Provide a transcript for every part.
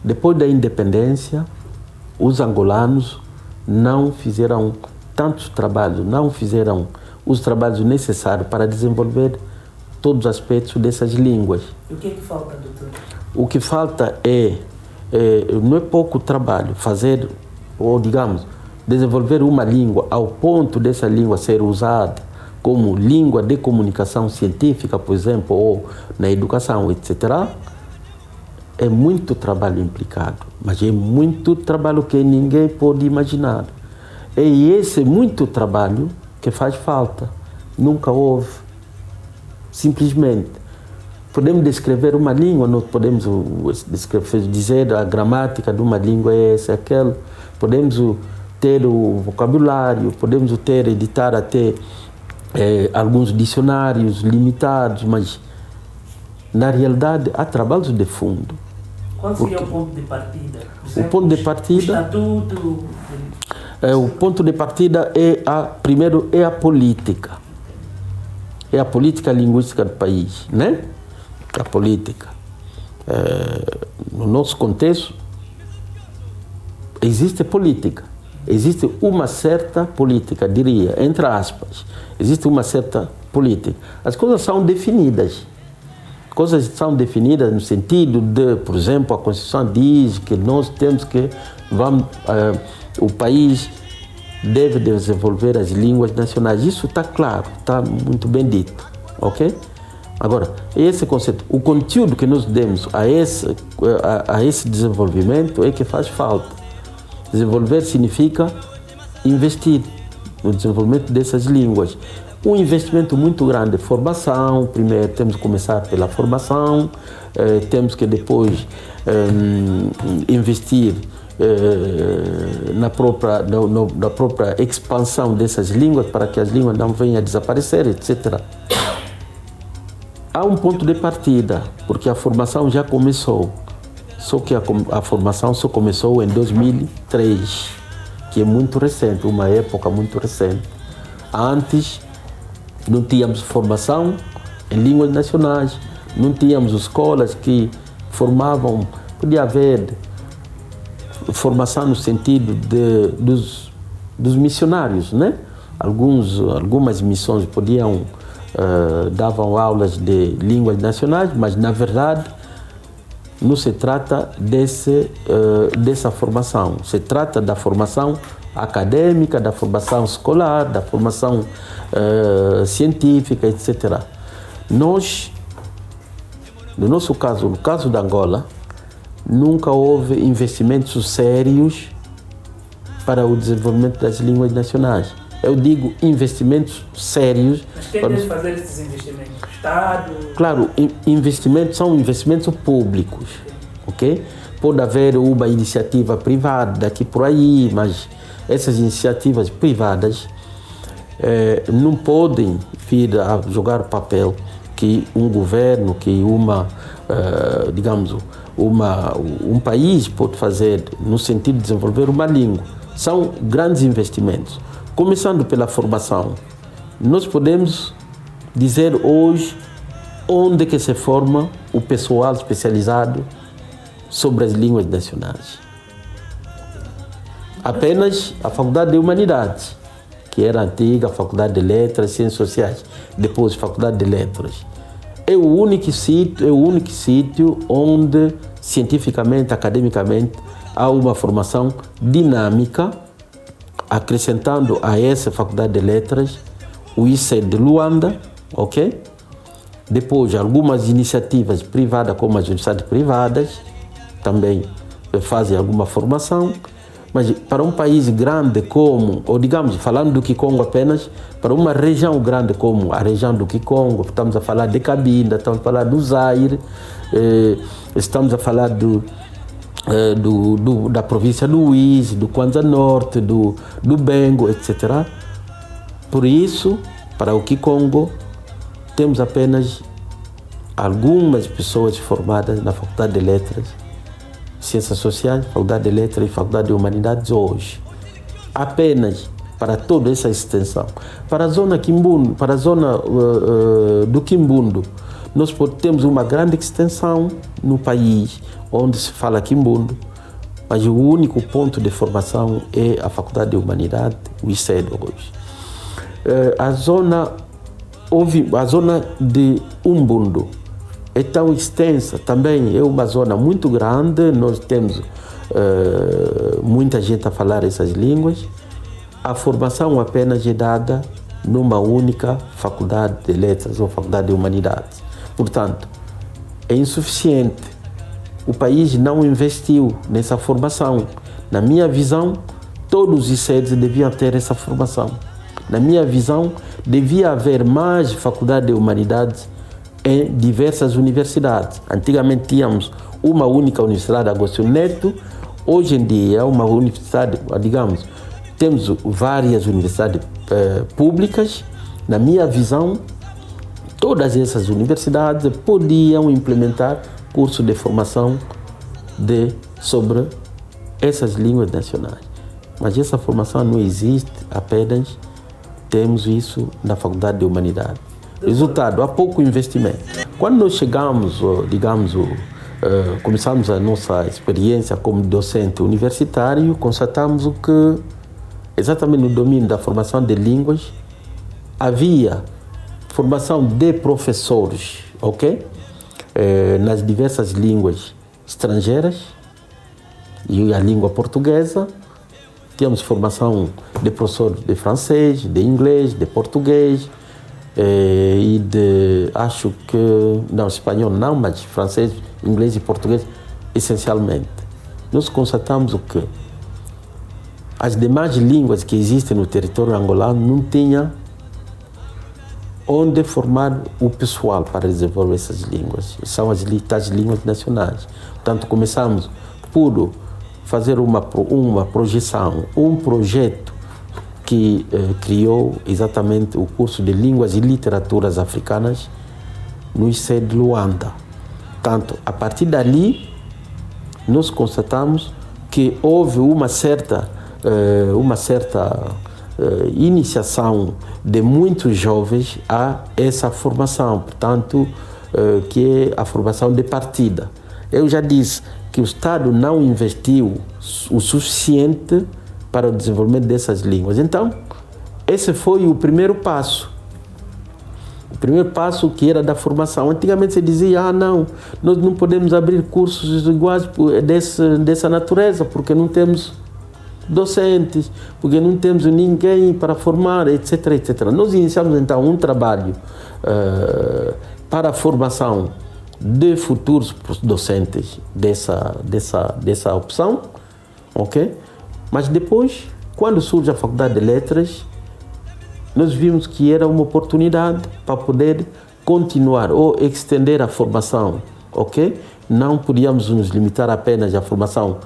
Depois da independência, os angolanos não fizeram tantos trabalhos, não fizeram os trabalhos necessários para desenvolver todos os aspectos dessas línguas. E o que é que falta, doutor? O que falta não é pouco trabalho, fazer, ou digamos, desenvolver uma língua ao ponto dessa língua ser usada como língua de comunicação científica, por exemplo, ou na educação, etc. É muito trabalho implicado, mas é muito trabalho que ninguém pode imaginar. É esse muito trabalho que faz falta. Nunca houve. Simplesmente, podemos descrever uma língua, nós podemos dizer a gramática de uma língua é essa, aquela. Podemos ter o vocabulário, podemos editar até alguns dicionários limitados, mas na realidade há trabalhos de fundo. Qual seria o ponto de partida? O ponto de partida... O estatuto... o ponto de partida primeiro é a política. É a política linguística do país, né? A política. No nosso contexto, existe política. Existe uma certa política, diria, entre aspas. Existe uma certa política. As coisas são definidas. Coisas são definidas no sentido de, por exemplo, a Constituição diz que nós temos que... o país deve desenvolver as línguas nacionais. Isso está claro, está muito bem dito, ok? Agora, esse conceito, o conteúdo que nós demos a esse desenvolvimento é que faz falta. Desenvolver significa investir no desenvolvimento dessas línguas. Um investimento muito grande, formação, primeiro temos que começar pela formação, temos que depois investir na própria expansão dessas línguas para que as línguas não venham a desaparecer, etc. Há um ponto de partida, porque a formação já começou, só que a formação só começou em 2003, que é muito recente, uma época muito recente. Antes não tínhamos formação em línguas nacionais, não tínhamos escolas que formavam, podia haver formação no sentido dos missionários, né? Algumas missões davam aulas de línguas nacionais, mas na verdade não se trata dessa formação. Se trata da formação acadêmica, da formação escolar, da formação científica, etc. Nós, no nosso caso, no caso da Angola, nunca houve investimentos sérios para o desenvolvimento das línguas nacionais. Eu digo investimentos sérios. Mas quem deve fazer esses investimentos? O Estado? Claro, investimentos são investimentos públicos, ok? Pode haver uma iniciativa privada daqui por aí, mas essas iniciativas privadas não podem vir a jogar o papel que um governo, que um país pode fazer no sentido de desenvolver uma língua. São grandes investimentos. Começando pela formação, nós podemos dizer hoje onde que se forma o pessoal especializado sobre as línguas nacionais. Apenas a Faculdade de Humanidades, que era a antiga Faculdade de Letras e Ciências Sociais, depois Faculdade de Letras. É o único sítio onde, cientificamente, academicamente, há uma formação dinâmica, acrescentando a essa Faculdade de Letras o ICE de Luanda, ok? Depois, algumas iniciativas privadas, como as universidades privadas, também fazem alguma formação, mas para um país grande como, ou digamos, falando do Kikongo apenas, para uma região grande como a região do Kikongo, estamos a falar de Cabinda, estamos a falar do Zaire, estamos a falar da província do Uís, do Kwanza Norte, do Bengo, etc. Por isso, para o Kikongo, temos apenas algumas pessoas formadas na Faculdade de Letras, Ciências Sociais, Faculdade de Letras e Faculdade de Humanidades hoje. Apenas para toda essa extensão. Para a zona Quimbundo, para a zona do Quimbundo, Nós temos uma grande extensão no país, onde se fala quimbundo, mas o único ponto de formação é a Faculdade de Humanidade, o ICED hoje. A zona de Umbundo é tão extensa, também é uma zona muito grande, nós temos muita gente a falar essas línguas. A formação apenas é dada numa única Faculdade de Letras ou Faculdade de Humanidades. Portanto, é insuficiente. O país não investiu nessa formação. Na minha visão, todos os ICEDs deviam ter essa formação. Na minha visão, devia haver mais Faculdade de Humanidades em diversas universidades. Antigamente tínhamos uma única universidade, Agostinho Neto. Hoje em dia, uma universidade, digamos, temos várias universidades públicas. Na minha visão, todas essas universidades podiam implementar curso de formação sobre essas línguas nacionais. Mas essa formação não existe, apenas temos isso na Faculdade de Humanidade. Resultado, há pouco investimento. Quando nós chegamos, digamos, começamos a nossa experiência como docente universitário, constatamos que, exatamente no domínio da formação de línguas, havia formação de professores, ok? Nas diversas línguas estrangeiras e a língua portuguesa. Tínhamos formação de professores de francês, de inglês, de português e de, acho que, não, espanhol não, mas francês, inglês e português essencialmente. Nós constatamos o que as demais línguas que existem no território angolano não tinham onde formar o pessoal para desenvolver essas línguas. São as tais línguas nacionais. Portanto, começamos por fazer uma projeção, um projeto que criou exatamente o curso de Línguas e Literaturas Africanas no ICED de Luanda. Portanto, a partir dali, nós constatamos que houve uma certa iniciação de muitos jovens a essa formação, portanto, que é a formação de partida. Eu já disse que o Estado não investiu o suficiente para o desenvolvimento dessas línguas. Então, esse foi o primeiro passo. O primeiro passo que era da formação. Antigamente se dizia, não, nós não podemos abrir cursos iguais dessa natureza, porque não temos docentes, porque não temos ninguém para formar, etc, etc. Nós iniciamos então um trabalho para a formação de futuros docentes dessa opção, ok? Mas depois, quando surge a Faculdade de Letras, nós vimos que era uma oportunidade para poder continuar ou estender a formação, ok? Não podíamos nos limitar apenas à formação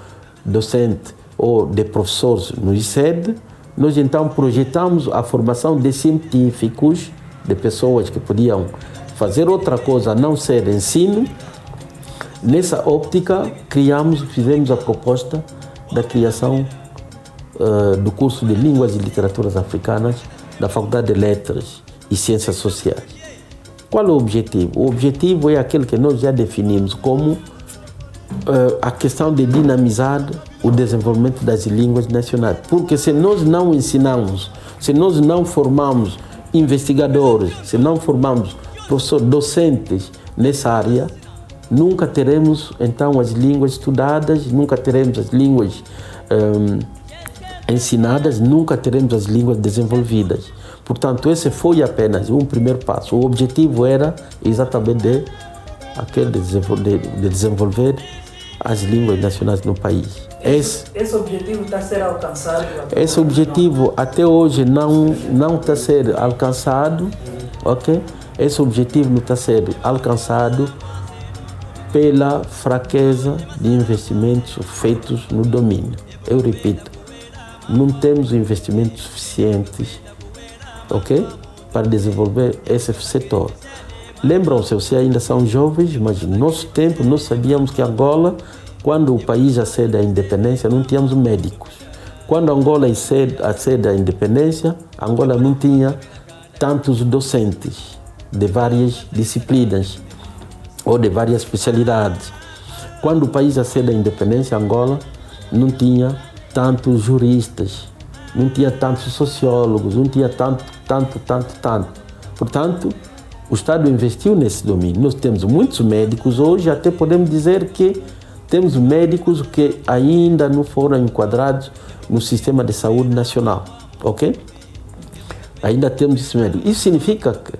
docente ou de professores no ICED. Nós então projetamos a formação de científicos, de pessoas que podiam fazer outra coisa a não ser ensino. Nessa óptica, fizemos a proposta da criação do curso de Línguas e Literaturas Africanas da Faculdade de Letras e Ciências Sociais. Qual é o objetivo? O objetivo é aquele que nós já definimos como a questão de dinamizar o desenvolvimento das línguas nacionais. Porque se nós não ensinamos, se nós não formamos investigadores, se não formamos professores docentes nessa área, nunca teremos então as línguas estudadas, nunca teremos as línguas ensinadas, nunca teremos as línguas desenvolvidas. Portanto, esse foi apenas um primeiro passo. O objetivo era exatamente de desenvolver as línguas nacionais no país. Esse objetivo está a ser alcançado? Esse objetivo até hoje não está a ser alcançado, ok? Esse objetivo não está a ser alcançado pela fraqueza de investimentos feitos no domínio. Eu repito, não temos investimentos suficientes, ok? Para desenvolver esse setor. Lembram-se, vocês ainda são jovens, mas no nosso tempo nós sabíamos que Angola, quando o país acede à independência, não tínhamos médicos. Quando Angola acede à independência, Angola não tinha tantos docentes de várias disciplinas. ou de várias especialidades. Quando o país acede à independência, Angola não tinha tantos juristas, não tinha tantos sociólogos, não tinha tanto. Portanto, o Estado investiu nesse domínio. Nós temos muitos médicos hoje, até podemos dizer que temos médicos que ainda não foram enquadrados no sistema de saúde nacional, ok? Ainda temos esse médico. Isso significa que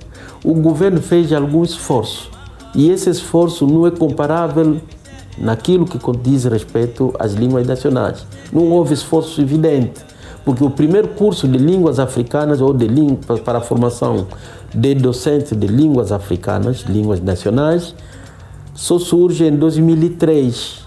o governo fez algum esforço e esse esforço não é comparável naquilo que diz respeito às línguas nacionais. Não houve esforço evidente, porque o primeiro curso de línguas africanas ou de para a formação de docentes de línguas africanas, línguas nacionais, só surge em 2003.